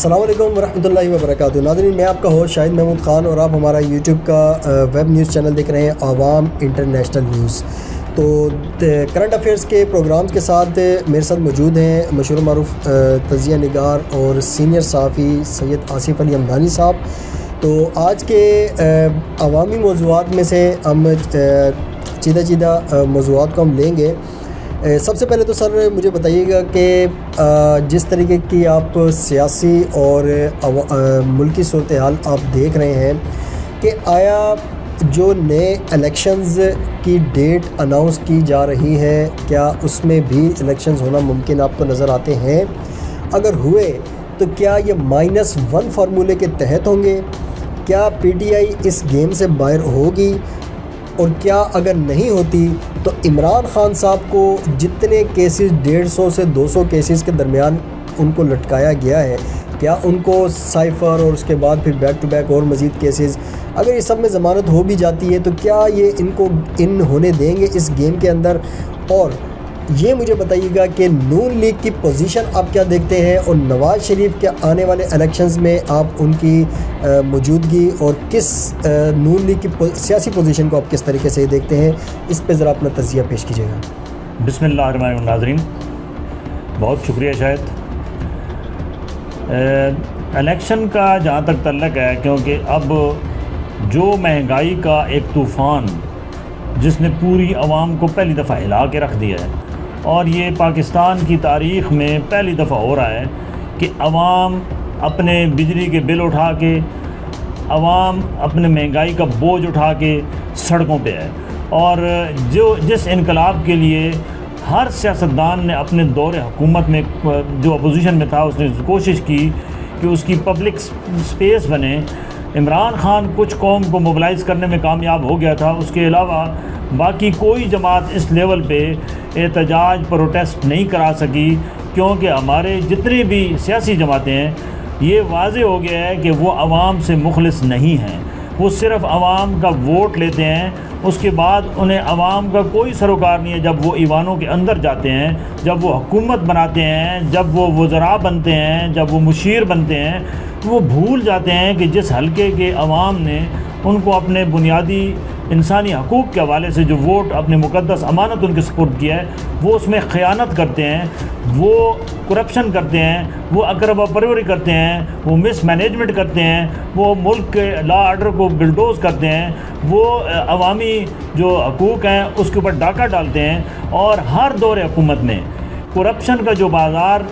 अस्सलाम वालेकुम वरहमतुल्लाहि वबरकातुहू। नाज़रीन, मैं आपका होस्ट शाहिद महमूद ख़ान और आप हमारा यूट्यूब का वेब न्यूज़ चैनल देख रहे हैं आवाम इंटरनेशनल न्यूज़। तो करंट अफेयर्स के प्रोग्राम के साथ मेरे साथ मौजूद हैं मशहूर मारूफ तजिया निगार और सीनियर सहाफ़ी सैयद आसिफ़ अली हमदानी साहब। तो आज के अवामी मौज़ूआत में से हम चीदा मौज़ूआत को हम लेंगे। सबसे पहले तो सर मुझे बताइएगा कि जिस तरीके की आप सियासी और मुल्की सूरत हाल आप देख रहे हैं कि आया जो नए इलेक्शंस की डेट अनाउंस की जा रही है, क्या उसमें भी इलेक्शंस होना मुमकिन आपको नज़र आते हैं? अगर हुए तो क्या ये -1 फार्मूले के तहत होंगे? क्या पीटीआई इस गेम से बाहर होगी? और क्या अगर नहीं होती तो इमरान ख़ान साहब को जितने केसेस 150 से 200 केसेस के दरमियान उनको लटकाया गया है, क्या उनको साइफ़र और उसके बाद फिर बैक टू बैक और मज़ीद केसेस, अगर इस सब में ज़मानत हो भी जाती है तो क्या ये इनको इन होने देंगे इस गेम के अंदर? और ये मुझे बताइएगा कि नून लीग की पोजीशन आप क्या देखते हैं और नवाज़ शरीफ के आने वाले इलेक्शंस में आप उनकी मौजूदगी और किस नून लीग की सियासी पोजीशन को आप किस तरीके से देखते हैं, इस पे ज़रा अपना तज़किया पेश कीजिएगा। बिस्मिल्लाहिर्रहमानिर्रहीम। नाज़रीन, बहुत शुक्रिया। शायद इलेक्शन का जहाँ तक तल्लक है, क्योंकि अब जो महंगाई का एक तूफ़ान जिसने पूरी आवाम को पहली दफ़ा हिला के रख दिया है, और ये पाकिस्तान की तारीख़ में पहली दफ़ा हो रहा है कि अवाम अपने बिजली के बिल उठा के, अवाम अपने महंगाई का बोझ उठा के सड़कों पे है। और जिस इनकलाब के लिए हर सियासतदान ने अपने दौरे हुकूमत में, जो अपोजिशन में था, उसने कोशिश की कि उसकी पब्लिक स्पेस बने। इमरान ख़ान कुछ कौम को मोबिलाइज़ करने में कामयाब हो गया था, उसके अलावा बाकी कोई जमात इस लेवल पे एहतजाज प्रोटेस्ट नहीं करा सकी, क्योंकि हमारे जितनी भी सियासी जमातें हैं, ये वाज़े हो गया है कि वो आवाम से मुखलिस नहीं हैं। वो सिर्फ़ आवाम का वोट लेते हैं, उसके बाद उन्हें आवाम का कोई सरोकार नहीं है। जब वो ईवानों के अंदर जाते हैं, जब वो हुकूमत बनाते हैं, जब वो वज़रा बनते हैं, जब वो मुशीर बनते हैं, तो वो भूल जाते हैं कि जिस हलके के अवाम ने उनको अपने बुनियादी इंसानी हकूक़ के हवाले से जो वोट, अपने मुक़द्दस अमानत उनके सुपुर्द किया है, वो उसमें ख़यानत करते हैं, वो करप्शन करते हैं, वो अकरबा परवरी करते हैं, वो मिसमैनेजमेंट करते हैं, वो मुल्क के लॉ आर्डर को बिल्डोज़ करते हैं, वो अवामी जो हकूक़ हैं उसके ऊपर डाका डालते हैं। और हर दौर हुकूमत में करप्शन का जो बाज़ार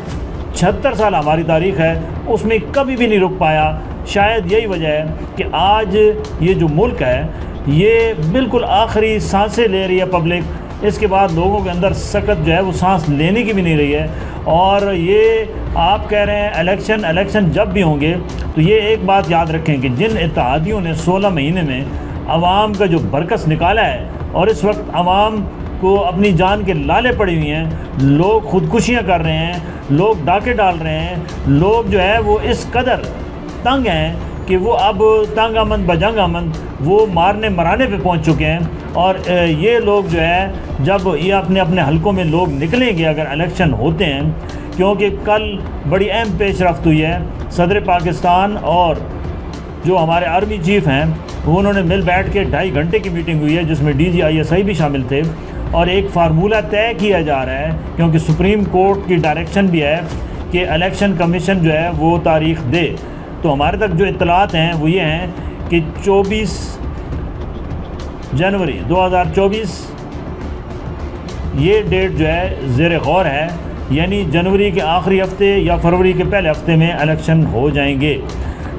76 साल हमारी तारीख़ है, उसमें कभी भी नहीं रुक पाया। शायद यही वजह है कि आज ये जो मुल्क है, ये बिल्कुल आखिरी सांसें ले रही है पब्लिक। इसके बाद लोगों के अंदर सकत जो है वो सांस लेने की भी नहीं रही है। और ये आप कह रहे हैं इलेक्शन जब भी होंगे, तो ये एक बात याद रखें कि जिन इत्तेहादियों ने 16 महीने में आवाम का जो बरकस निकाला है, और इस वक्त आवाम को अपनी जान के लाले पड़ी हुई हैं, लोग ख़ुदकुशियाँ कर रहे हैं, लोग डाके डाल रहे हैं, लोग जो है वो इस कदर तंग हैं कि वो अब तंगामंद बजंगामंद वो मारने मराने पे पहुंच चुके हैं। और ये लोग जो है, जब ये अपने अपने हलकों में लोग निकलेंगे अगर इलेक्शन होते हैं, क्योंकि कल बड़ी अहम पेशरफ्त हुई है। सदर पाकिस्तान और जो हमारे आर्मी चीफ़ हैं, उन्होंने मिल बैठ के 2.5 घंटे की मीटिंग हुई है, जिसमें DGISI भी शामिल थे। और एक फार्मूला तय किया जा रहा है, क्योंकि सुप्रीम कोर्ट की डायरेक्शन भी है कि इलेक्शन कमीशन जो है वो तारीख़ दे। तो हमारे तक जो इत्तलात हैं वो ये हैं कि 24 जनवरी 2024 ये डेट जो है ज़ेर गौर है, यानी जनवरी के आखिरी हफ्ते या फरवरी के पहले हफ्ते में इलेक्शन हो जाएंगे।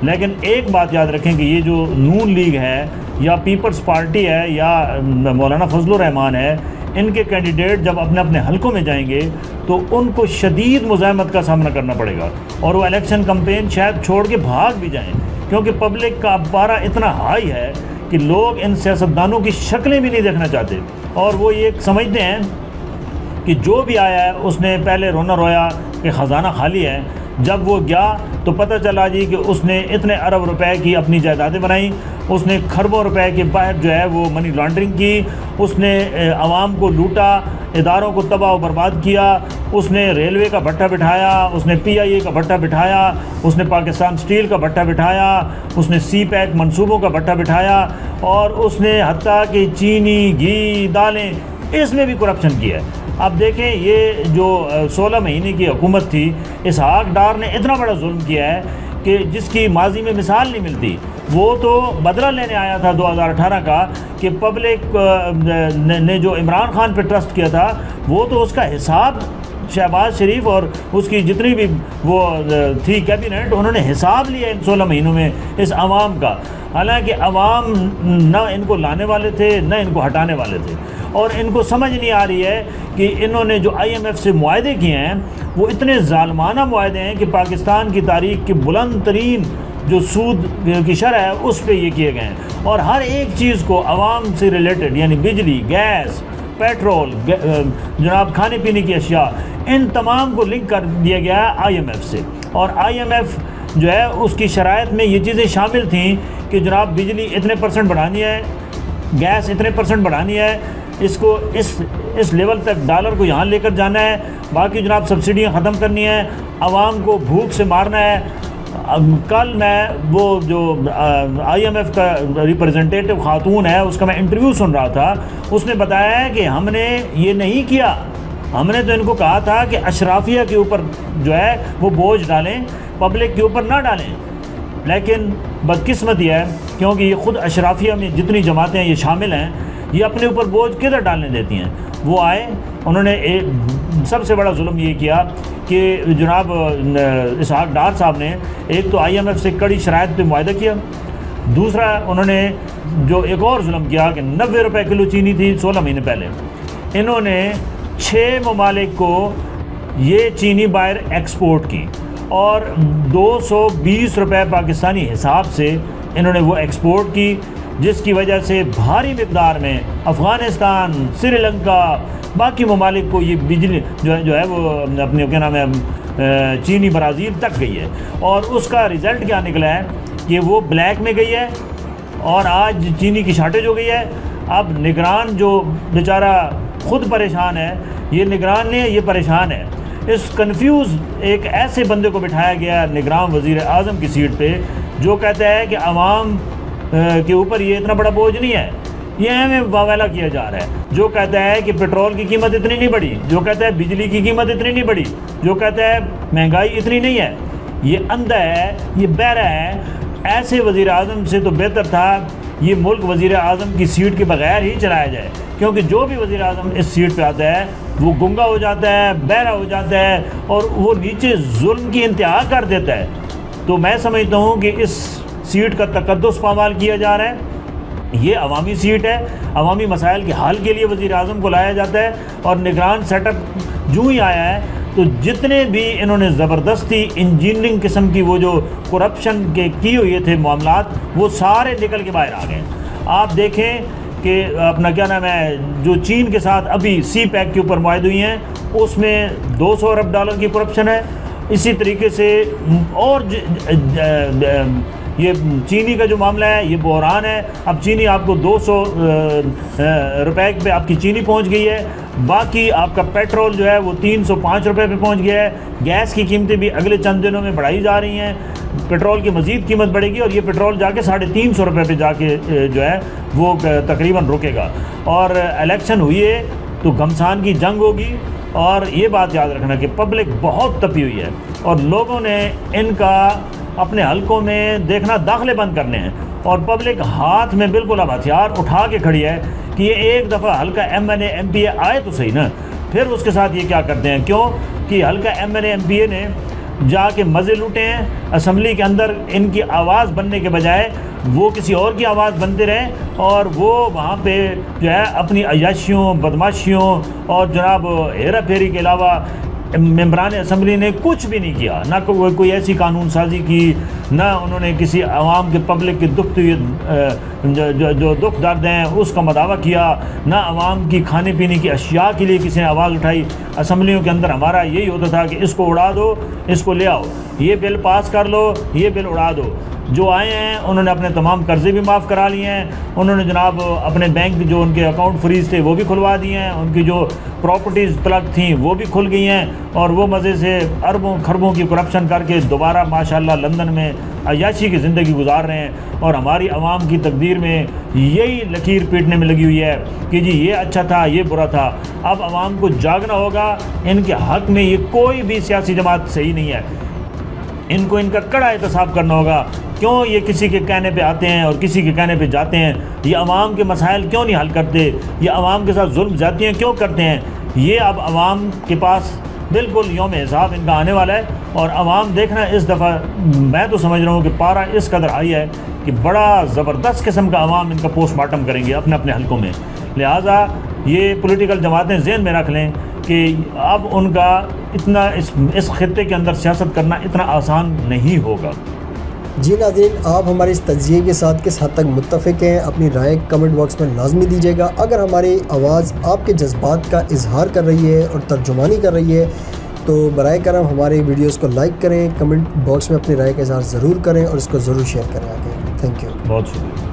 लेकिन एक बात याद रखें कि ये जो नून लीग है या पीपल्स पार्टी है या मौलाना फजलुर रहमान है, इनके कैंडिडेट जब अपने अपने हलकों में जाएंगे तो उनको शदीद मुज़ाहमत का सामना करना पड़ेगा, और वो इलेक्शन कैंपेन शायद छोड़ के भाग भी जाएं, क्योंकि पब्लिक का पारा इतना हाई है कि लोग इन सियासतदानों की शक्लें भी नहीं देखना चाहते। और वो ये समझते हैं कि जो भी आया है उसने पहले रोना रोया कि ख़जाना खाली है, जब वो गया तो पता चला जी कि उसने इतने अरब रुपए की अपनी जायदादें बनाई, उसने खरबों रुपए के बाहर जो है वो मनी लॉन्ड्रिंग की, उसने आवाम को लूटा, इदारों को तबाह व बर्बाद किया, उसने रेलवे का भट्टा बिठाया, उसने PIA का भट्टा बिठाया, उसने पाकिस्तान स्टील का भट्टा बिठाया, उसने CPEC मंसूबों का भट्टा बिठाया, और उसने हत्ता कि चीनी, घी, दालें, इसमें भी करप्शन किया है। अब देखें, ये जो 16 महीने की हुकूमत थी, इसहाक डार ने इतना बड़ा जुल्म किया है कि जिसकी माजी में मिसाल नहीं मिलती। वो तो बदला लेने आया था 2018 का कि पब्लिक ने जो इमरान खान पे ट्रस्ट किया था, वो तो उसका हिसाब शहबाज शरीफ और उसकी जितनी भी वो थी कैबिनेट, उन्होंने हिसाब लिया इन 16 महीनों में इस आवाम का। हालांकि आवाम न इनको लाने वाले थे न इनको हटाने वाले थे, और इनको समझ नहीं आ रही है कि इन्होंने जो IMF से मुआहदे किए हैं वो इतने ज़ालमाना मुआहदे हैं कि पाकिस्तान की तारीख की बुलंद तरीन जो सूद की शरह है उस पर ये किए गए हैं। और हर एक चीज़ को आवाम से रिलेटेड, यानी बिजली, गैस, पेट्रोल, जनाब खाने पीने की अशिया, इन तमाम को लिंक कर दिया गया है IMF से। और IMF जो है उसकी शराइत में ये चीज़ें शामिल थीं कि जनाब बिजली इतने % बढ़ानी है, गैस इतने % बढ़ानी है, इसको इस लेवल तक डॉलर को यहाँ लेकर जाना है, बाकी जनाब सब्सिडियाँ ख़त्म करनी है, आवाम को भूख से मारना है। कल मैं वो जो IMF का रिप्रेजेंटेटिव खातून है उसका मैं इंटरव्यू सुन रहा था, उसने बताया है कि हमने ये नहीं किया, हमने तो इनको कहा था कि अशराफिया के ऊपर जो है वो बोझ डालें, पब्लिक के ऊपर ना डालें। लेकिन बदकिस्मती है क्योंकि ये ख़ुद अशराफिया में जितनी जमातें ये शामिल हैं, ये अपने ऊपर बोझ किधर डालने देती हैं। वो आए, उन्होंने सबसे बड़ा जुल्म ये किया कि जनाब इसहाक डार साहब ने एक तो IMF से कड़ी शराइत पे मुआहदा किया, दूसरा उन्होंने जो एक और जुल्म किया कि 90 रुपये किलो चीनी थी 16 महीने पहले, इन्होंने 6 ममालिक को ये चीनी बाहर एक्सपोर्ट की और 220 रुपये पाकिस्तानी हिसाब से इन्होंने वो एक्सपोर्ट की, जिसकी वजह से भारी मिकदार में अफ़गानिस्तान, श्रीलंका, बाकी ममालिक को ये बिजली जो है वो अपने क्या नाम है चीनी ब्राज़ील तक गई है। और उसका रिज़ल्ट क्या निकला है कि वो ब्लैक में गई है और आज चीनी की शार्टेज हो गई है। अब निगरान जो बेचारा ख़ुद परेशान है, ये निगरान नहीं है, ये परेशान है। इस कन्फ्यूज़ एक ऐसे बंदे को बिठाया गया निगरान वज़ीर आज़म की सीट पे, जो कहता है कि आवाम के ऊपर ये इतना बड़ा बोझ नहीं है, ये हमें वावेला किया जा रहा है। जो कहता है कि पेट्रोल की कीमत इतनी नहीं बढ़ी, जो कहता है बिजली की कीमत इतनी नहीं बढ़ी, जो कहता है महंगाई इतनी नहीं है, ये अंधा है, ये बहरा है। ऐसे वज़ीर आज़म से तो बेहतर था ये मुल्क वज़ीर आज़म की सीट के बगैर ही चलाया जाए, क्योंकि जो भी वज़ीर आज़म इस सीट पे आता है वो गुंगा हो जाता है, बहरा हो जाता है और वो नीचे जुल्म की इंतहा कर देता है। तो मैं समझता हूँ कि इस सीट का तकद्दुस पामाल किया जा रहा है। ये अवामी सीट है, अवामी मसाइल के हल के लिए वज़ीर आज़म को लाया जाता है और निगरान सेटअप जो ही आया है तो जितने भी इन्होंने ज़बरदस्ती इंजीनियरिंग किस्म की वो जो करप्शन के किए हुए थे मामलात, वो सारे निकल के बाहर आ गए। आप देखें कि अपना क्या नाम है, जो चीन के साथ अभी CPEC के ऊपर मुआहदे हुई हैं उसमें 200 अरब डॉलर की करप्शन है। इसी तरीके से और ये चीनी का जो मामला है ये बहरान है। अब चीनी आपको 200 रुपए पे आपकी चीनी पहुंच गई है, बाकी आपका पेट्रोल जो है वो 305 रुपए पे पहुंच गया है। गैस की कीमतें भी अगले चंद दिनों में बढ़ाई जा रही हैं, पेट्रोल की मज़ीद कीमत बढ़ेगी और ये पेट्रोल जाके 350 रुपये पे जाके जो है वो तकरीबन रुकेगा। और इलेक्शन हुई है तो घमसान की जंग होगी। और ये बात याद रखना कि पब्लिक बहुत तपी हुई है और लोगों ने इनका अपने हलकों में देखना दाखिले बंद करने हैं और पब्लिक हाथ में बिल्कुल अब हथियार उठा के खड़ी है कि ये एक दफ़ा हल्का MNA MPA आए तो सही ना, फिर उसके साथ ये क्या करते हैं। क्यों कि हल्का MNA MPA ने जाके मज़े लूटे हैं असम्बली के अंदर, इनकी आवाज़ बनने के बजाय वो किसी और की आवाज़ बनते रहें और वो वहाँ पे जो है अपनी अयाशियों, बदमाशियों और जनाब हेरा फेरी के अलावा मेंबरान असम्बली ने कुछ भी नहीं किया, ना कोई ऐसी कानून साजी की, ना उन्होंने किसी आवाम के पब्लिक के दुख जो दुख दर्द हैं उसका मदावा किया, ना आवाम की खाने पीने की अशिया के लिए किसी ने आवाज़ उठाई। असम्बलियों के अंदर हमारा यही होता था कि इसको उड़ा दो, इसको ले आओ, ये बिल पास कर लो, ये बिल उड़ा दो। जो आए हैं उन्होंने अपने तमाम कर्ज़े भी माफ़ करा लिए हैं, उन्होंने जनाब अपने बैंक जो उनके अकाउंट फ्रीज थे वो भी खुलवा दिए हैं, उनकी जो प्रॉपर्टीज़ प्लग थी वो भी खुल गई हैं, और वो मज़े से अरबों खरबों की करप्शन करके दोबारा माशाल्लाह लंदन में अय्याशी की ज़िंदगी गुजार रहे हैं। और हमारी आवाम की तकदीर में यही लकीर पीटने में लगी हुई है कि जी ये अच्छा था, ये बुरा था। अब आवाम को जागना होगा, इनके हक़ में ये कोई भी सियासी जमात सही नहीं है, इनको इनका कड़ा एहतसाब करना होगा। क्यों ये किसी के कहने पे आते हैं और किसी के कहने पे जाते हैं? ये अवाम के मसाइल क्यों नहीं हल करते? ये अवाम के साथ जुल्म ज़्यादतियाँ क्यों करते हैं? ये अब अवाम के पास बिल्कुल यौम हिसाब इनका आने वाला है, और अवाम देखना इस दफ़ा मैं तो समझ रहा हूँ कि पारा इस कदर आई है कि बड़ा ज़बरदस्त किस्म का अवाम इनका पोस्टमार्टम करेंगे अपने अपने हलकों में। लिहाजा ये पॉलिटिकल जमातें ज़हन में रख लें कि अब उनका इतना इस खित्ते के अंदर सियासत करना इतना आसान नहीं होगा। जी नाज़रीन, आप हमारे इस तज्ज़िये के साथ किस हद तक मुत्तफ़िक हैं, अपनी राय कमेंट बॉक्स में लाजमी दीजिएगा। अगर हमारी आवाज़ आपके जज्बात का इजहार कर रही है और तर्जुमानी कर रही है तो बराए करम हमारे वीडियोस को लाइक करें, कमेंट बॉक्स में अपनी राय का इजहार ज़रूर करें और इसको ज़रूर शेयर करें आगे। थैंक यू, बहुत शुक्रिया।